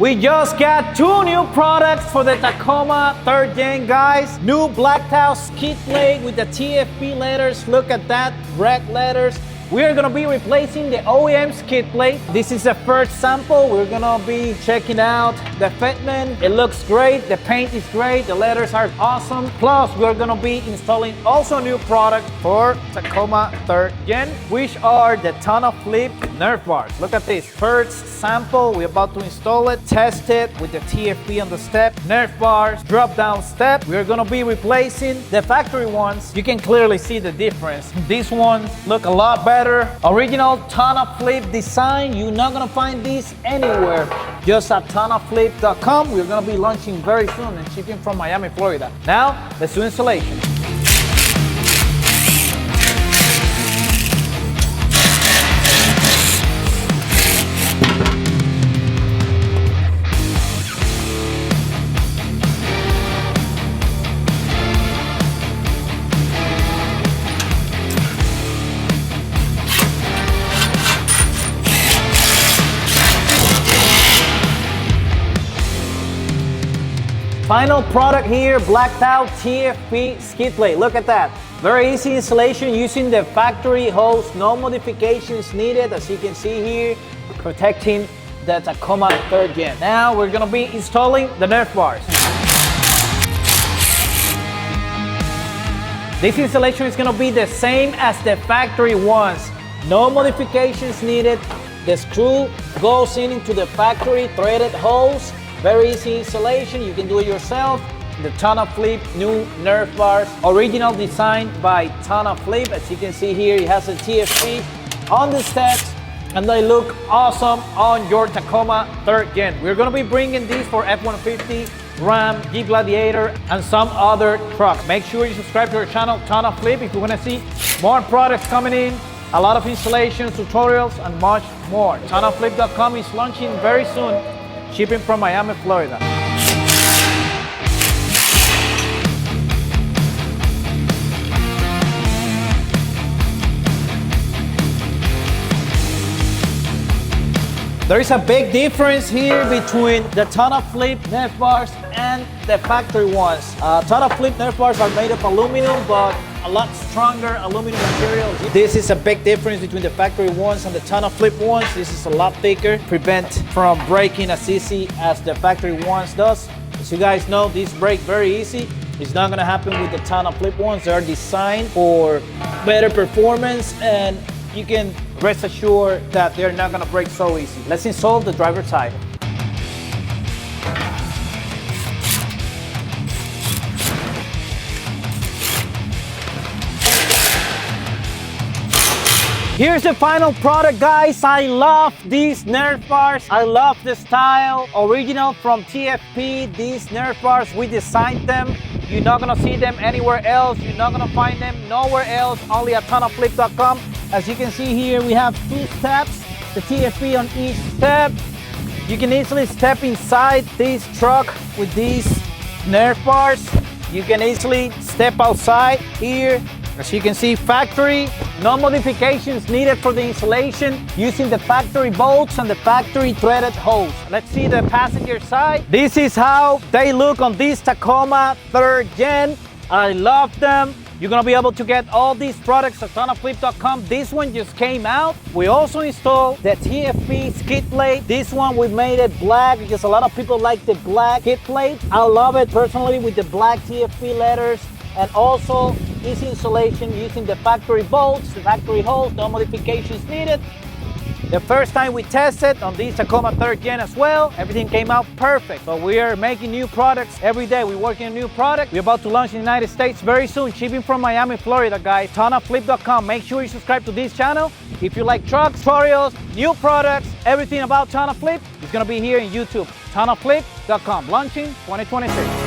We just got 2 new products for the Tacoma 3rd Gen, guys. New blacked out skid plate with the TFP letters. Look at that, red letters. We're gonna be replacing the OEM skid plate. This is the first sample. We're gonna be checking out the fitment. It looks great, the paint is great, the letters are awesome. Plus, we're gonna be installing also a new product for Tacoma 3rd Gen, which are the TonnoFlip nerf bars. Look at this, first sample. We're about to install it, test it with the TFP on the step. Nerf bars, drop down step. We're gonna be replacing the factory ones. You can clearly see the difference. These ones look a lot better. Original TonnoFlip design. You're not gonna find these anywhere, just at TonnoFlip.com. We're gonna be launching very soon and shipping from Miami, Florida. Now, let's do installation. Final product here, blacked out TFP skid plate. Look at that. Very easy installation using the factory hose. No modifications needed, as you can see here, protecting the Tacoma 3rd Gen. Now we're gonna be installing the nerf bars. This installation is gonna be the same as the factory ones. No modifications needed. The screw goes into the factory threaded hose. Very easy installation, you can do it yourself. The TonnoFlip new nerf bars, original design by TonnoFlip. As you can see here, it has a TFP on the steps and they look awesome on your Tacoma 3rd Gen. We're gonna be bringing these for F-150, Ram, Jeep Gladiator, and some other trucks. Make sure you subscribe to our channel, TonnoFlip, if you wanna see more products coming in, a lot of installations, tutorials, and much more. TonnoFlip.com is launching very soon, shipping from Miami, Florida. There is a big difference here between the TonnoFlip nerf bars and the factory ones. TonnoFlip nerf bars are made of aluminum, but a lot stronger aluminum material. This is a big difference between the factory ones and the TonnoFlip ones. This is a lot thicker, prevent from breaking as easy as the factory ones does. As you guys know, these break very easy. It's not gonna happen with the TonnoFlip ones. They are designed for better performance, and you can rest assured that they're not gonna break so easy. Let's install the driver's side. Here's the final product, guys. I love these nerf bars. I love the style. Original from TFP. These nerf bars, we designed them. You're not gonna see them anywhere else. You're not gonna find them nowhere else, only at TonnoFlip.com. As you can see here, we have 2 steps, the TFP on each step. You can easily step inside this truck with these nerf bars. You can easily step outside here. As you can see, factory, no modifications needed for the installation, using the factory bolts and the factory threaded hose. Let's see the passenger side. This is how they look on this Tacoma 3rd Gen. I love them. You're gonna be able to get all these products at TonnoFlip.com. This one just came out. We also installed the TFP skid plate. This one we made it black because a lot of people like the black skid plate. I love it personally with the black TFP letters, and also easy installation using the factory bolts, the factory hose, no modifications needed. The first time we tested on this Tacoma 3rd Gen as well, everything came out perfect. So we are making new products every day. We're working on a new product. We're about to launch in the United States very soon, shipping from Miami, Florida, guys. TonnoFlip.com. Make sure you subscribe to this channel. If you like trucks, tutorials, new products, everything about TonnoFlip, it's gonna be here in YouTube. TonnoFlip.com, launching 2026.